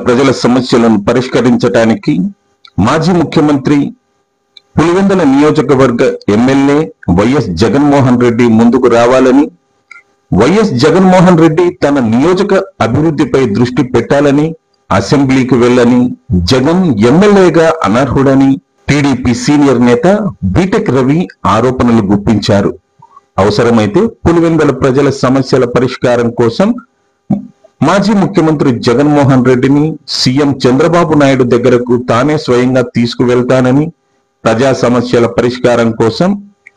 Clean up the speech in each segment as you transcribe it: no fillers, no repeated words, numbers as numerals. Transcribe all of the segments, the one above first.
ప్రజల సమస్యలను పరిష్కరించడానికి మాజీ ముఖ్యమంత్రి పులివెందుల నియోజకవర్గ ఎమ్మెల్యే వైఎస్ జగన్మోహన్ రెడ్డి ముందుకు రావాలని, వైఎస్ జగన్మోహన్ రెడ్డి తన నియోజక అభివృద్ధిపై దృష్టి పెట్టాలని, అసెంబ్లీకి వెళ్ళని, జగన్ ఎమ్మెల్యేగా అనర్హుడని టీడీపీ సీనియర్ నేత బీటెక్ రవి ఆరోపణలు గుప్పించారు. అవసరమైతే పులివెందుల ప్రజల సమస్యల పరిష్కారం కోసం మాజీ ముఖ్యమంత్రి జగన్మోహన్ రెడ్డిని సీఎం చంద్రబాబు నాయుడు దగ్గరకు తానే స్వయంగా తీసుకువెళ్తానని, ప్రజా సమస్యల పరిష్కారం కోసం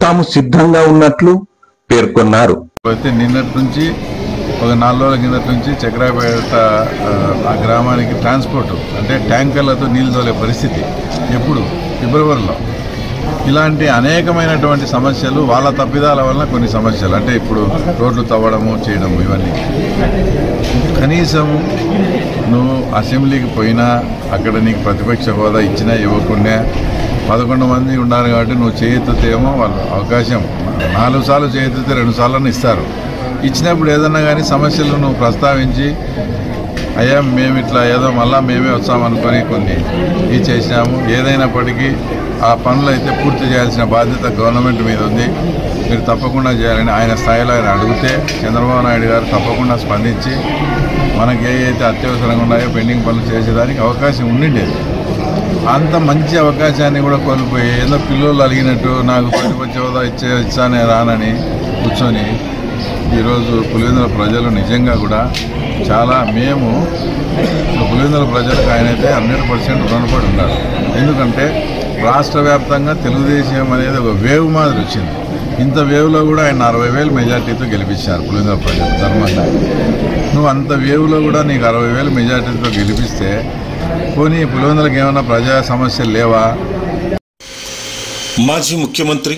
తాము సిద్ధంగా ఉన్నట్లు పేర్కొన్నారు. నిన్నటి నుంచి ఒక 4 రోజుల కిందటి నుంచి చక్రాపేట ఆ గ్రామానికి ట్రాన్స్పోర్ట్ అంటే ట్యాంకర్లతో నీళ్లు తోలే పరిస్థితి ఎప్పుడు ఫిబ్రవరిలో. ఇలాంటి అనేకమైనటువంటి సమస్యలు వాళ్ళ తప్పిదాల వల్ల కొన్ని సమస్యలు అంటే ఇప్పుడు రోడ్లు తవ్వడము చేయడము ఇవన్నీ. కనీసం నువ్వు అసెంబ్లీకి పోయినా అక్కడ నీకు ప్రతిపక్ష హోదా ఇచ్చినా ఇవ్వకుండా 11 మంది ఉన్నారు కాబట్టి నువ్వు చేయెత్తుతేమో వాళ్ళు అవకాశం 4 సార్లు చేయెత్తితే 2 సార్లను ఇస్తారు. ఇచ్చినప్పుడు ఏదన్నా కానీ సమస్యలు నువ్వు ప్రస్తావించి అయ్యా మేము ఇట్లా ఏదో మళ్ళీ మేమే వచ్చామనుకొని కొన్ని ఇది చేసినాము, ఏదైనప్పటికీ ఆ పనులు అయితే పూర్తి చేయాల్సిన బాధ్యత గవర్నమెంట్ మీద ఉంది, మీరు తప్పకుండా చేయాలని ఆయన స్థాయిలో ఆయన అడిగితే చంద్రబాబు నాయుడు గారు తప్పకుండా స్పందించి మనకి ఏవైతే అత్యవసరంగా ఉన్నాయో పెండింగ్ పనులు చేసేదానికి అవకాశం ఉండిండేది. అంత మంచి అవకాశాన్ని కూడా కోల్పోయి ఏదో పిల్లలు అలిగినట్టు నాకు ప్రతిపక్ష హోదా ఇచ్చానే రానని కూర్చొని ఈరోజు పులివెందుల ప్రజలు నిజంగా కూడా చాలా మేము పులివెందుల ప్రజలకు ఆయనైతే 100% రుణపడి ఉన్నారు. ఎందుకంటే రాష్ట్ర వ్యాప్తంగా తెలుగుదేశం అనేది ఒక వేవ్ మాదిరి వచ్చింది. ఇంత వేవ్లో కూడా ఆయన 60,000 మెజార్టీతో గెలిపించారు పులివెందుల ప్రజలు ధర్మంగా. నువ్వు అంత వేవ్లో కూడా నీకు 60,000 మెజార్టీతో గెలిపిస్తే పోనీ పులివెందులకు ఏమైనా ప్రజా సమస్యలు లేవా? మాజీ ముఖ్యమంత్రి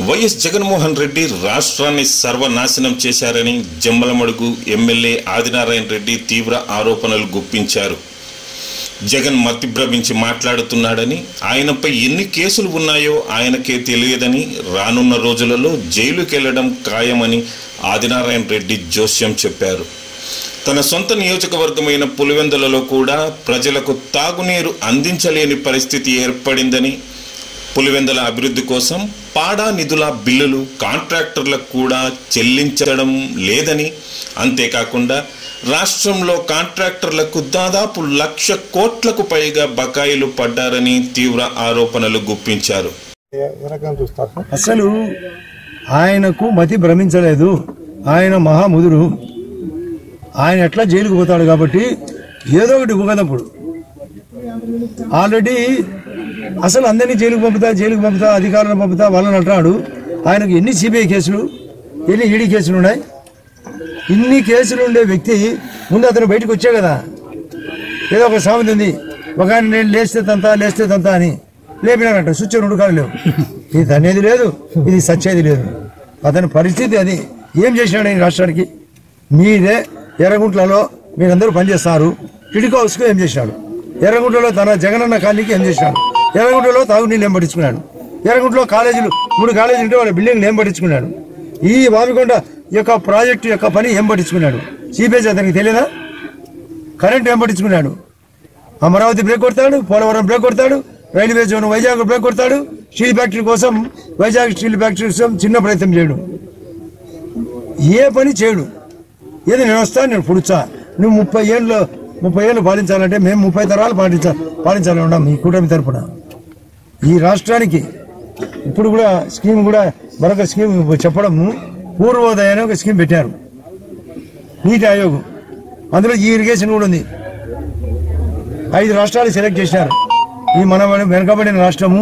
వైఎస్ జగన్మోహన్ రెడ్డి రాష్ట్రాన్ని సర్వనాశనం చేశారని జమ్మలమడుగు ఎమ్మెల్యే ఆదినారాయణ రెడ్డి తీవ్ర ఆరోపణలు గుప్పించారు. జగన్ మతిభ్రమించి మాట్లాడుతున్నాడని, ఆయనపై ఎన్ని కేసులు ఉన్నాయో ఆయనకే తెలియదని, రానున్న రోజులలో జైలుకెళ్లడం ఖాయమని ఆదినారాయణ రెడ్డి జోస్యం చెప్పారు. తన సొంత నియోజకవర్గమైన పులివెందులలో కూడా ప్రజలకు తాగునీరు అందించలేని పరిస్థితి ఏర్పడిందని, పులివెందుల అభివృద్ధి కోసం పాడా నిధుల బిల్లులు కాంట్రాక్టర్లకు కూడా చెల్లించడం లేదని, అంతేకాకుండా రాష్ట్రంలో కాంట్రాక్టర్లకు దాదాపు 1,00,000 కోట్లకు పైగా బకాయిలు పడ్డారని తీవ్ర ఆరోపణలు గుప్పించారు. అసలు ఆయనకు మతి భ్రమించలేదు, ఆయన మహాముదురు, ఆయన ఎట్లా జైలుకు పోతాడు కాబట్టి ఏదో ఒకటి ఉగదప్పుడు ఆల్రెడీ అసలు అందరినీ జైలుకు పంపుతా అధికారులను పంపుతా వాళ్ళని అంటున్నాడు. ఆయనకు ఎన్ని సిబిఐ కేసులు, ఎన్ని ఈడీ కేసులు ఉన్నాయి? ఇన్ని కేసులు ఉండే వ్యక్తి ముందు అతను బయటకు వచ్చే కదా. ఏదో ఒక సామెత ఉంది, ఒక ఆయన నేను లేస్తే తంత అని లేపినాడంట, స్విచ్ 2 కాలు లేవు. ఇది అనేది లేదు, ఇది సచ్చేది లేదు. అతని పరిస్థితి అది. ఏం చేసినాడు ఈ రాష్ట్రానికి? మీరే ఎర్రగుంట్లలో మీరందరూ పనిచేస్తారు, టిడికో హౌస్కు ఏం చేసినాడు? ఎర్రగుంటలో తన జగనన్న కాలనీకి ఏం చేసినాడు? ఎర్రగుంటలో తాగునీళ్ళు ఏం పట్టించుకున్నాడు? ఎర్రగుంటలో కాలేజీలు 3 కాలేజీలు ఉంటే వాళ్ళ బిల్డింగ్లు ఏం పట్టించుకున్నాడు? ఈ వామికొండ యొక్క ప్రాజెక్టు యొక్క పని ఏం పట్టించుకున్నాడు? సిపిఎస్ అతనికి తెలియదా? కరెంట్ ఏం పట్టించుకున్నాడు? అమరావతి బ్రేక్ కొడతాడు, పోలవరం బ్రేక్ కొడతాడు, రైల్వే జోన్ వైజాగ్ బ్రేక్ కొడతాడు, స్టీల్ ఫ్యాక్టరీ కోసం వైజాగ్ స్టీల్ ఫ్యాక్టరీ కోసం చిన్న ప్రయత్నం చేయడు, ఏ పని చేయడు. ఏదో నేను వస్తాను, నేను పుడుచా, నువ్వు 30 ఏళ్ళు పాలించాలంటే మేము 30 తరాలు పాలించాలని ఉన్నాం ఈ కూటమి తరఫున. ఈ రాష్ట్రానికి ఇప్పుడు కూడా స్కీమ్ కూడా మరొక స్కీమ్ చెప్పడం, పూర్వోదయ అనే ఒక స్కీమ్ పెట్టారు, నీతి ఆయోగ్. అందులో ఈ ఇరిగేషన్ కూడా ఉంది. 5 రాష్ట్రాలు సెలెక్ట్ చేశారు. ఈ మన వెనుకబడిన రాష్ట్రము,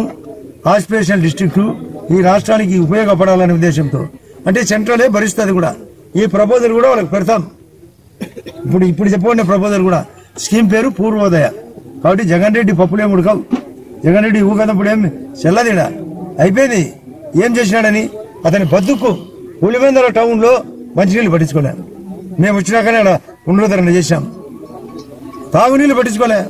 ఆస్పిరేషనల్ డిస్ట్రిక్టు ఈ రాష్ట్రానికి ఉపయోగపడాలనే ఉద్దేశంతో, అంటే సెంట్రలే భరిస్తుంది కూడా. ఈ ప్రపోజల్ కూడా వాళ్ళకి పెడతాం. ఇప్పుడు చెప్పుకునే ప్రపోజల్ కూడా స్కీమ్ పేరు పూర్వోదయ. కాబట్టి జగన్ రెడ్డి పప్పులేం ఉడకవు, జగన్ రెడ్డి ఊగదప్పుడు ఏం చెల్లదిడా అయిపోయింది. ఏం చేసినాడని అతని బతుకు పులివెందుల టౌన్లో మంచినీళ్ళు పట్టించుకోలేరు. మేము వచ్చినాకనే అలా పునరుద్ధరణ చేశాం. తాగునీళ్ళు పట్టించుకోలే.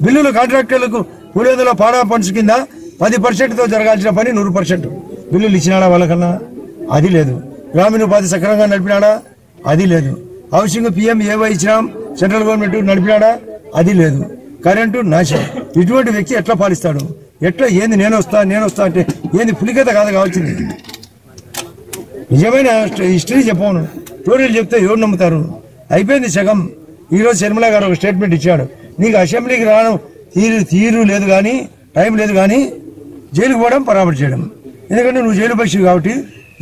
బిల్లులు కాంట్రాక్టర్లకు పులివెందుల పాడా ఫండ్స్ కింద 10%తో జరగాల్సిన పని 100% బిల్లులు ఇచ్చినాడా వాళ్ళకన్నా? అది లేదు. గ్రామీణ ఉపాధి సక్రమంగా నడిపినాడా? అది లేదు. హౌసింగ్ PM ఏవై ఇచ్చినాం, సెంట్రల్ గవర్నమెంట్ నడిపినాడా? అది లేదు, కరెంటు నాశనం. ఇటువంటి వ్యక్తి ఎట్లా పాలిస్తాడు? ఎట్లా ఏంది నేను వస్తా అంటే ఏంది పులికత కాదు కావాల్సింది. నిజమైన హిస్టరీ చెప్పను, స్టోరీలు చెప్తే ఎవరు నమ్ముతారు? అయిపోయింది సగం. ఈరోజు శర్మిల గారు ఒక స్టేట్మెంట్ ఇచ్చాడు, నీకు అసెంబ్లీకి రావడం తీరు లేదు కానీ టైం లేదు కానీ జైలుకు పోవడం పరామర్శ చేయడం. ఎందుకంటే నువ్వు జైలు పక్షి కాబట్టి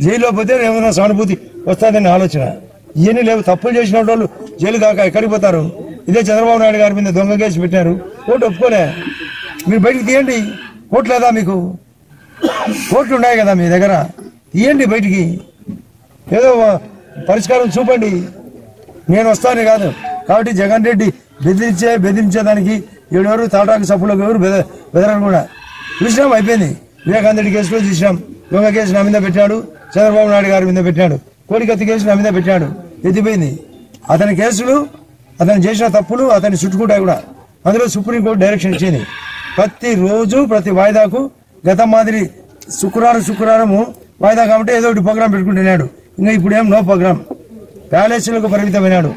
జైల్లో పోతే ఏమైనా సానుభూతి వస్తుందని ఆలోచన. ఇవన్నీ లేవు. తప్పులు చేసిన వాళ్ళు జైలు దాకా ఎక్కడికి పోతారు? ఇదే చంద్రబాబు నాయుడు గారి మీద దొంగ కేసు పెట్టారు, కోర్టు ఒప్పుకోలే. మీరు బయటికి తీయండి, కోర్టు లేదా మీకు? కోర్టులు ఉన్నాయి కదా మీ దగ్గర, తీయండి బయటికి, ఏదో పరిష్కారం చూపండి. నేను వస్తాను కాదు. కాబట్టి జగన్ రెడ్డి బెదిరించేదానికి ఎవరెవరు తాటాకు సప్పులకు ఎవరు బెదరని కూడా చూసినాం. అయిపోయింది. వివేకానంద రెడ్డి కేసులో చూసినాం, దొంగ కేసు నా మీద పెట్టాడు, చంద్రబాబు నాయుడు గారి మీద పెట్టాడు, కోడికత్తి కేసు నా మీద పెట్టాడు, ఎత్తిపోయింది. అతని కేసులు, అతను చేసిన తప్పులు అతన్ని చుట్టుకుంటాయి కూడా. అందులో సుప్రీంకోర్టు డైరెక్షన్ ఇచ్చింది, ప్రతిరోజు ప్రతి వాయిదాకు గత మాదిరి శుక్రవారము వాయిదా కాబట్టి ఏదో ఒకటి ప్రోగ్రాం పెట్టుకుంటున్నాడు. ఇంకా ఇప్పుడు ఏం నో ప్రోగ్రాం. ప్యాలెస్లకు పరిమితమైనాడు.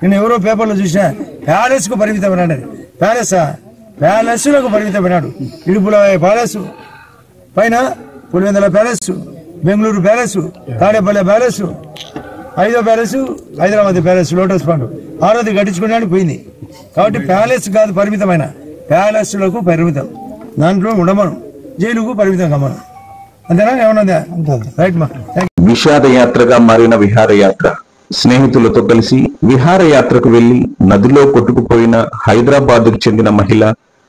నేను ఎవరో పేపర్లో చూసినా ప్యాలెస్ కు పరిమితమైనాడు. ప్యాలెస్లకు పరిమితమైనాడు. ఇడుపుల ప్యాలెస్ పైన Pulivendula palace, Bengaluru palace, Tadepalli palace, 5వ palace Hyderabad palace, lotus pond 6వది కట్టించుకున్నాడు పోయింది. కాబట్టి ప్యాలెస్ కాదు పరిమితమైన, ప్యాలెస్లకు పరిమితం. దాంట్లో ఉండమను, జైలుకు పరిమితం కమ్మను. అంతేనా? ఏమన్నా రైట్ మా. విషాదయాత్రగా మారిన విహారయాత్ర. స్నేహితులతో కలిసి విహారయాత్రకు వెళ్లి నదిలో కొట్టుకుపోయిన హైదరాబాద్కు చెందిన మహిళ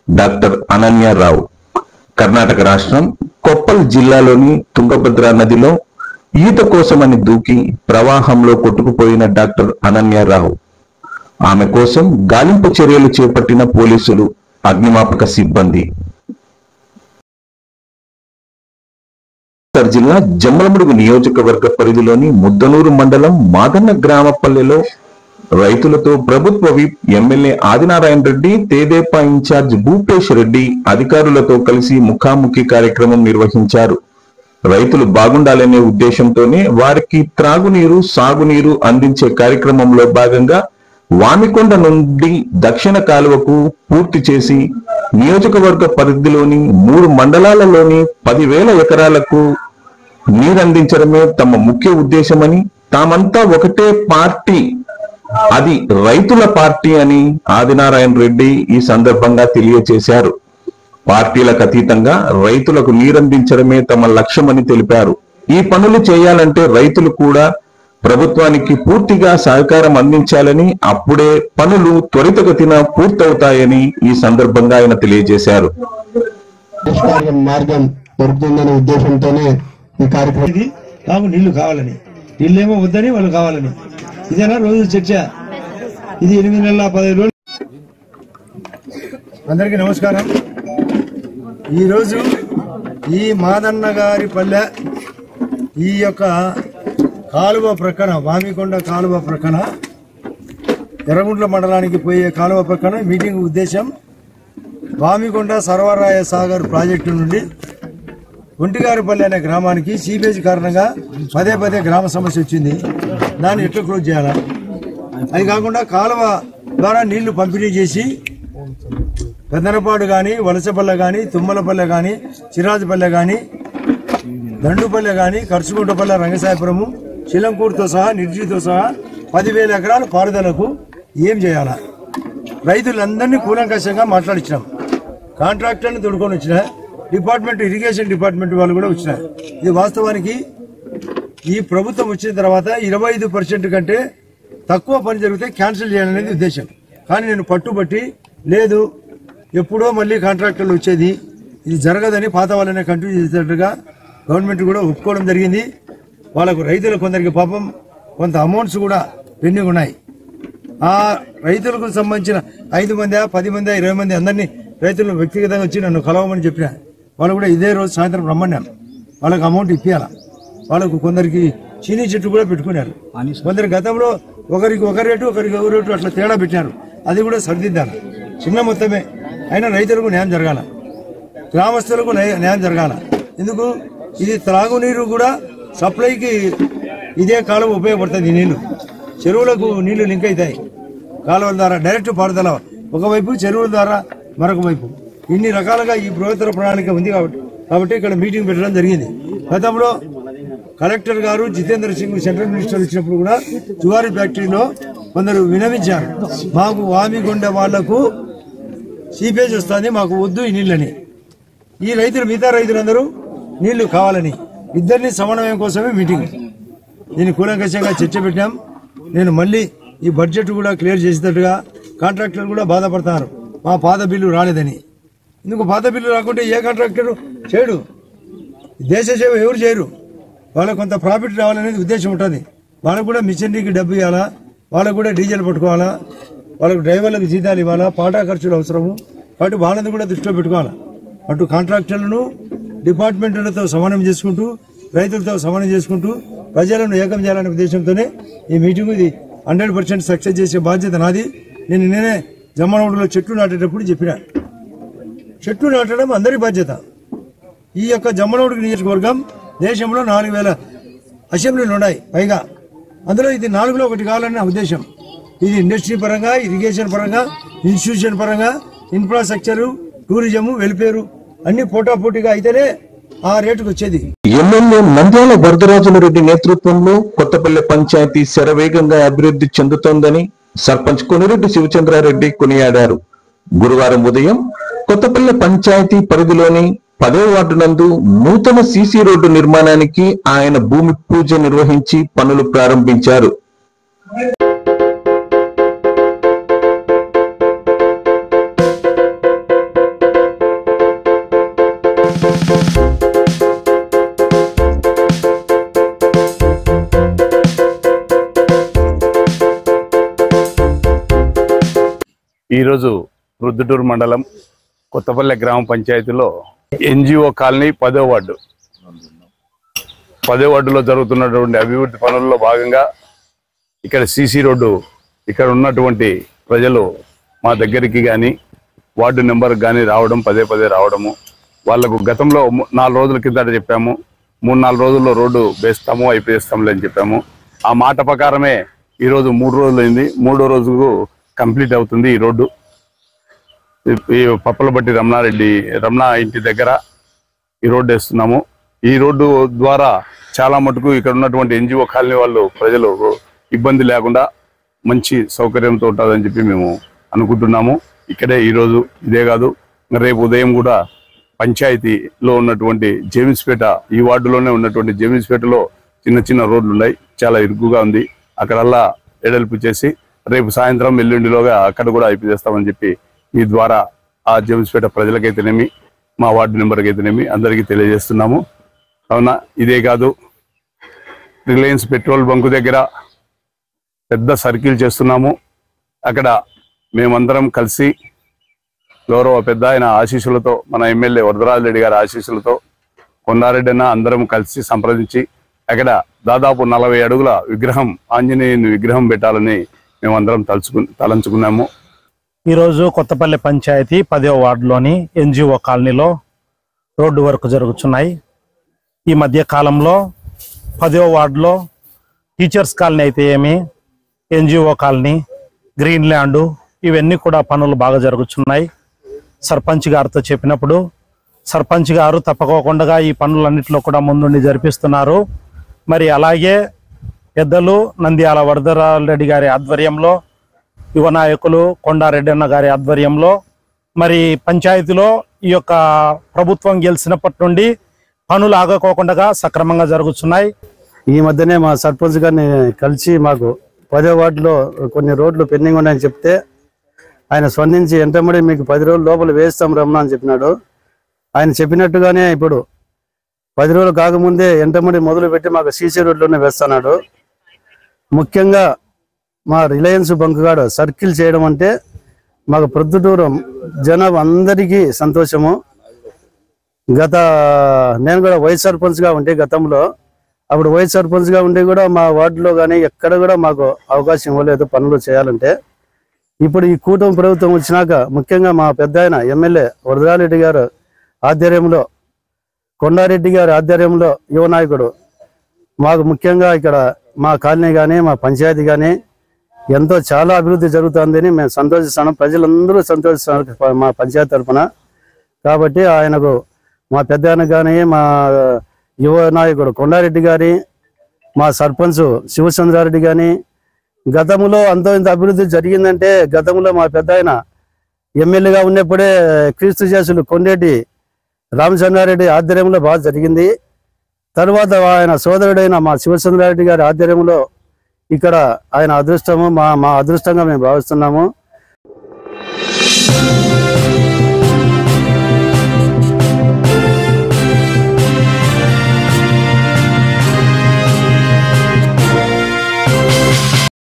డాక్టర్ అనన్యారావు. కర్ణాటక రాష్ట్రం కొప్పల్ జిల్లాలోని తుంగభద్ర నదిలో ఈత కోసమని దూకి ప్రవాహంలో కొట్టుకుపోయిన డాక్టర్ అనన్యారావు. ఆమె కోసం గాలింపు చర్యలు చేపట్టిన పోలీసులు, అగ్నిమాపక సిబ్బంది. జిల్లా జమ్మలమడుగు నియోజకవర్గ పరిధిలోని ముద్దనూరు మండలం మాదన్న గ్రామపల్లెలో రైతులతో ప్రభుత్వ విప్ ఎమ్మెల్యే ఆదినారాయణ రెడ్డి, తెదేపా ఇన్ఛార్జ్ భూపేష్ రెడ్డి అధికారులతో కలిసి ముఖాముఖి కార్యక్రమం నిర్వహించారు. రైతులు బాగుండాలనే ఉద్దేశంతోనే వారికి త్రాగునీరు, సాగునీరు అందించే కార్యక్రమంలో భాగంగా వామికొండ నుండి దక్షిణ కాలువకు పూర్తి చేసి నియోజకవర్గ పరిధిలోని 3 మండలాలలోని 10,000 ఎకరాలకు నీరందించడమే తమ ముఖ్య ఉద్దేశమని, తామంతా ఒకటే పార్టీ, అది రైతుల పార్టీ అని ఆదినారాయణ రెడ్డి ఈ సందర్భంగా తెలియజేశారు. పార్టీలకు అతీతంగా రైతులకు నీరందించడమే తమ లక్ష్యమని తెలిపారు. ఈ పనులు చేయాలంటే రైతులు కూడా ప్రభుత్వానికి పూర్తిగా సహకారం అందించాలని, అప్పుడే పనులు త్వరితగతిన పూర్తవుతాయని ఈ సందర్భంగా ఆయన తెలియజేశారు. మార్గం దొరుకుతుందనే ఉద్దేశంతోనే ఈ కార్యక్రమం. నాకు నీళ్లు కావాలని, నీళ్ళేమో వద్దని వాళ్ళు కావాలని, ఇదేనా రోజు చర్చ? ఇది 8 నెలల 15 రోజులు. అందరికీ నమస్కారం. ఈరోజు ఈ మాదన్న గారి పల్లె ఈ యొక్క కాలువ ప్రక్కన, వామికొండ కాలువ ప్రక్కన, ఎర్రగుంట్ల మండలానికి పోయే కాలువ ప్రక్కన మీటింగ్ ఉద్దేశం వామికొండ సర్వరాయ సాగర్ ప్రాజెక్టు నుండి ఒంటిగారిపల్లి అనే గ్రామానికి సీపేజ్ కారణంగా పదే గ్రామ సమస్య వచ్చింది. దాన్ని ఎట్లా క్లోజ్ చేయాలా? అది కాకుండా కాలువ ద్వారా నీళ్లు పంపిణీ చేసి పెద్దనపాడు కానీ, వలసపల్లె కానీ, తుమ్మలపల్లె కానీ, చిరాజపల్లె కానీ, దండుపల్లె కానీ, కర్చుకుంటపల్లె, రంగసాయపురము, చిలంకూరుతో సహా నిర్జీతో సహా 10,000 ఎకరాల పారుదలకు ఏం చేయాలా? రైతులందరినీ కూలంకషంగా మాట్లాడించినాం. కాంట్రాక్టర్ని తోడుకొని వచ్చిన డిపార్ట్మెంట్, ఇరిగేషన్ డిపార్ట్మెంట్ వాళ్ళు కూడా వచ్చినారు. ఇది వాస్తవానికి ఈ ప్రభుత్వం వచ్చిన తర్వాత 25% కంటే తక్కువ పని జరిగితే క్యాన్సిల్ చేయాలనేది ఉద్దేశం. కానీ నేను పట్టుబట్టి లేదు, ఎప్పుడో మళ్ళీ కాంట్రాక్టర్లు వచ్చేది, ఇది జరగదని పాత వాళ్ళనే కంటిన్యూ చేసేటట్టుగా గవర్నమెంట్ కూడా ఒప్పుకోవడం జరిగింది. వాళ్ళకు రైతులకు కొందరికి పాపం కొంత అమౌంట్స్ కూడా పెండింగ్ ఉన్నాయి. ఆ రైతులకు సంబంధించిన 5 మంది, 10 మంది, 20 మంది అందరినీ రైతులను వ్యక్తిగతంగా వచ్చి నన్ను కలవమని చెప్పిన వాళ్ళు కూడా ఇదే రోజు సాయంత్రం రమ్మన్నాను. వాళ్ళకు అమౌంట్ ఇప్పియాల. వాళ్ళకు కొందరికి చీనీ చెట్టు కూడా పెట్టుకున్నారు. కొందరు గతంలో ఒకరికి ఒక రేటు, ఒకరికి ఒక రేటు అట్లా తేడా పెట్టినారు. అది కూడా సరిదిద్దాలి. చిన్న మొత్తమే అయినా రైతులకు న్యాయం జరగాల, గ్రామస్తులకు న్యాయం జరగాల. ఎందుకు? ఇది త్రాగునీరు కూడా సప్లైకి ఇదే కాలువ ఉపయోగపడుతుంది. నీళ్లు చెరువులకు నీళ్లు లింక్ అవుతాయి. కాలువల ద్వారా డైరెక్ట్ పారుదల ఒకవైపు చెరువుల ద్వారా మరొక వైపు ఇన్ని రకాలుగా ఈ బృహత్తర ప్రణాళిక ఉంది కాబట్టి ఇక్కడ మీటింగ్ పెట్టడం జరిగింది. గతంలో కలెక్టర్ గారు జితేంద్ర సింగ్ సెంట్రల్ మినిస్టర్ వచ్చినప్పుడు కూడా జువారీ ఫ్యాక్టరీలో కొందరు వినవించారు, మాకు వామిగొండ వాళ్లకు సీపేజ్ వస్తుంది, మాకు వద్దు ఈ నీళ్ళని. ఈ రైతులు మిగతా రైతులందరూ నీళ్లు కావాలని ఇద్దరిని సమన్వయం కోసమే మీటింగ్. దీన్ని కూలంకషంగా చర్చ పెట్టాం. నేను మళ్ళీ ఈ బడ్జెట్ కూడా క్లియర్ చేసేటట్టుగా కాంట్రాక్టర్లు కూడా బాధపడతారు, మా పాత బిల్లు రాలేదని. ఇందుకు పాత బిల్లు రాకుంటే ఏ కాంట్రాక్టర్ చేయడు, దేశ సేవ ఎవరు చేయరు. వాళ్ళకు కొంత ప్రాఫిట్ రావాలనేది ఉద్దేశం ఉంటుంది. వాళ్ళకు కూడా మిషనరీకి డబ్బు ఇవ్వాలా, వాళ్ళకు కూడా డీజిల్ పట్టుకోవాలా, వాళ్ళకు డ్రైవర్లకు జీతాలు ఇవ్వాలా, పాటా ఖర్చులు అవసరము. కాబట్టి వాళ్ళని కూడా దృష్టిలో పెట్టుకోవాలా. అటు కాంట్రాక్టర్లను డిపార్ట్మెంట్లతో సమన్వయం చేసుకుంటూ, రైతులతో సమన్వయం చేసుకుంటూ ప్రజలను ఏకం చేయాలనే ఉద్దేశంతోనే ఈ మీటింగ్. ఇది 100% సక్సెస్ చేసే బాధ్యత నాది. నేనే జమ్మనోడులో చెట్లు నాటేటప్పుడు చెప్పిన, చెట్లు నాటడం అందరి బాధ్యత. ఈ యొక్క జమ్మనోడు నియోజకవర్గం దేశంలో 4000 అసెంబ్లీలు ఉన్నాయి పైగా, అందులో ఇది 4లో ఒకటి కావాలని నా ఉద్దేశం. ఇది ఇండస్ట్రీ పరంగా, ఇరిగేషన్ పరంగా, ఇన్స్టిట్యూషన్ పరంగా, ఇన్ఫ్రాస్ట్రక్చరు, టూరిజం, వెల్ఫేరు అన్ని పోటాపోటీగా అయితేనే ఆ రేటుకు వచ్చేది. ఎమ్మెల్యే నంద్యాల వరదరాజులరెడ్డి నేతృత్వంలో కొత్తపల్లి పంచాయతీ శరవేగంగా అభివృద్ధి చెందుతోందని సర్పంచ్ కొనిరెడ్డి శివచంద్రారెడ్డి కొనియాడారు. గురువారం ఉదయం కొత్తపల్లి పంచాయతీ పరిధిలోని 10వ వార్డు నందు నూతన సీసీ రోడ్డు నిర్మాణానికి ఆయన భూమి పూజ నిర్వహించి పనులు ప్రారంభించారు. ఈరోజు రుద్దుటూరు మండలం కొత్తపల్లె గ్రామ పంచాయతీలో ఎన్జిఓ కాలనీ 10వ వార్డులో జరుగుతున్నటువంటి అభివృద్ధి పనుల్లో భాగంగా ఇక్కడ సీసీ రోడ్డు, ఇక్కడ ఉన్నటువంటి ప్రజలు మా దగ్గరికి కానీ వార్డు నెంబర్కి కానీ రావడం, పదే రావడము. వాళ్లకు గతంలో 4 రోజుల కిందట చెప్పాము, 3-4 రోజుల్లో రోడ్డు వేస్తాము, అయిపోయిస్తాంలే అని చెప్పాము. ఆ మాట ప్రకారమే ఈరోజు 3 రోజులు అయింది. 3వ రోజుకు కంప్లీట్ అవుతుంది ఈ రోడ్డు. ఈ పప్పలబట్టి రమణ ఇంటి దగ్గర ఈ రోడ్డు వేస్తున్నాము. ఈ రోడ్డు ద్వారా చాలా మటుకు ఇక్కడ ఉన్నటువంటి ఎన్జిఓ కాలనీ వాళ్ళు ప్రజలు ఇబ్బంది లేకుండా మంచి సౌకర్యంతో ఉంటుందని చెప్పి మేము అనుకుంటున్నాము. ఇక్కడే ఈరోజు ఇదే కాదు, రేపు ఉదయం కూడా పంచాయతీలో ఉన్నటువంటి జేమ్స్పేట, ఈ వార్డులోనే ఉన్నటువంటి జేమ్స్పేటలో చిన్న రోడ్లు ఉన్నాయి, చాలా ఇరుకుగా ఉంది. అక్కడల్లా ఎడల్పు చేసి రేపు సాయంత్రం ఎల్లుండిలోగా అక్కడ కూడా అయిపోయేస్తామని చెప్పి మీ ద్వారా ఆ జేమ్స్పేట ప్రజలకైతేనేమి, మా వార్డు నెంబర్కి అయితేనేమి అందరికీ తెలియజేస్తున్నాము. అవునా, ఇదే కాదు, రిలయన్స్ పెట్రోల్ బంకు దగ్గర పెద్ద సర్కిల్ చేస్తున్నాము. అక్కడ మేమందరం కలిసి గౌరవ పెద్ద ఆయన ఆశీస్సులతో, మన ఎమ్మెల్యే వరదరాజరెడ్డి గారి ఆశీస్సులతో కొండారెడ్డి అన్న అందరం కలిసి సంప్రదించి అక్కడ దాదాపు 40 అడుగుల విగ్రహం, ఆంజనేయుని విగ్రహం పెట్టాలని మేమందరం తలంచుకున్నాము. ఈరోజు కొత్తపల్లి పంచాయతీ 10వ వార్డులోని ఎన్జిఓ కాలనీలో రోడ్డు వర్క్ జరుగుతున్నాయి. ఈ మధ్య కాలంలో 10వ వార్డులో టీచర్స్ కాలనీ అయితే ఏమి, ఎన్జిఓ కాలనీ, గ్రీన్ ల్యాండ్, ఇవన్నీ కూడా పనులు బాగా జరుగుతున్నాయి. సర్పంచ్ గారితో చెప్పినప్పుడు సర్పంచ్ గారు తప్పకోకుండా ఈ పనులన్నింటిలో కూడా ముందుండి జరిపిస్తున్నారు. మరి అలాగే పెద్దలు నంద్యాల వరదరాజరెడ్డి గారి ఆధ్వర్యంలో, యువ నాయకులు కొండారెడ్డి అన్న గారి ఆధ్వర్యంలో మరి పంచాయతీలో ఈ యొక్క ప్రభుత్వం గెలిచినప్పటి నుండి పనులు ఆగకోకుండా సక్రమంగా జరుగుతున్నాయి. ఈ మధ్యనే మా సర్పంచ్ గారిని కలిసి మాకు 10వ వార్డులో కొన్ని రోడ్లు పెండింగ్ ఉన్నాయని చెప్తే ఆయన స్పందించి ఎంతమంది మీకు 10 రోజుల లోపల వేస్తాం రమణ అని చెప్పినాడు. ఆయన చెప్పినట్టుగానే ఇప్పుడు 10 రోజులు కాకముందే ఎంతమంది మొదలు పెట్టి మాకు సీసీ రోడ్లోనే వేస్తున్నాడు. ముఖ్యంగా మా రిలయన్స్ బంక్ కాడ సర్కిల్ చేయడం అంటే మాకు ప్రొద్దుటూరు జనం అందరికీ సంతోషము. నేను కూడా వైస్ సర్పంచ్గా ఉంటే గతంలో, అప్పుడు వైస్ సర్పంచ్గా ఉంటే కూడా మా వార్డులో కానీ ఎక్కడ కూడా మాకు అవకాశం ఇవ్వలేదు పనులు చేయాలంటే. ఇప్పుడు ఈ కూటమి ప్రభుత్వం వచ్చినాక ముఖ్యంగా మా పెద్ద ఆయన ఎమ్మెల్యే వరదరాజరెడ్డి గారు ఆధ్వర్యంలో, కొండారెడ్డి గారి ఆధ్వర్యంలో యువ నాయకుడు మాకు ముఖ్యంగా ఇక్కడ మా కాలనీ కానీ మా పంచాయతీ కానీ ఎంతో చాలా అభివృద్ధి జరుగుతుందని మేము సంతోషిస్తాను. ప్రజలందరూ సంతోషిస్తున్నారు మా పంచాయతీ తరఫున. కాబట్టి ఆయనకు మా పెద్ద ఆయన కానీ, మా యువ నాయకుడు కొండారెడ్డి గారి, మా సర్పంచ్ శివచంద్రారెడ్డి కానీ, గతంలో అంత ఇంత అభివృద్ధి జరిగిందంటే గతంలో మా పెద్ద ఆయన ఎమ్మెల్యేగా ఉన్నప్పుడే క్రీస్తు చేసులు కొండేటి రామచంద్రారెడ్డి ఆధ్వర్యంలో బాగా జరిగింది. తర్వాత ఆయన సోదరుడైన మా శివచంద్రారెడ్డి గారి ఆధ్వర్యంలో ఇక్కడ ఆయన అదృష్టము మా అదృష్టంగా మేము భావిస్తున్నాము.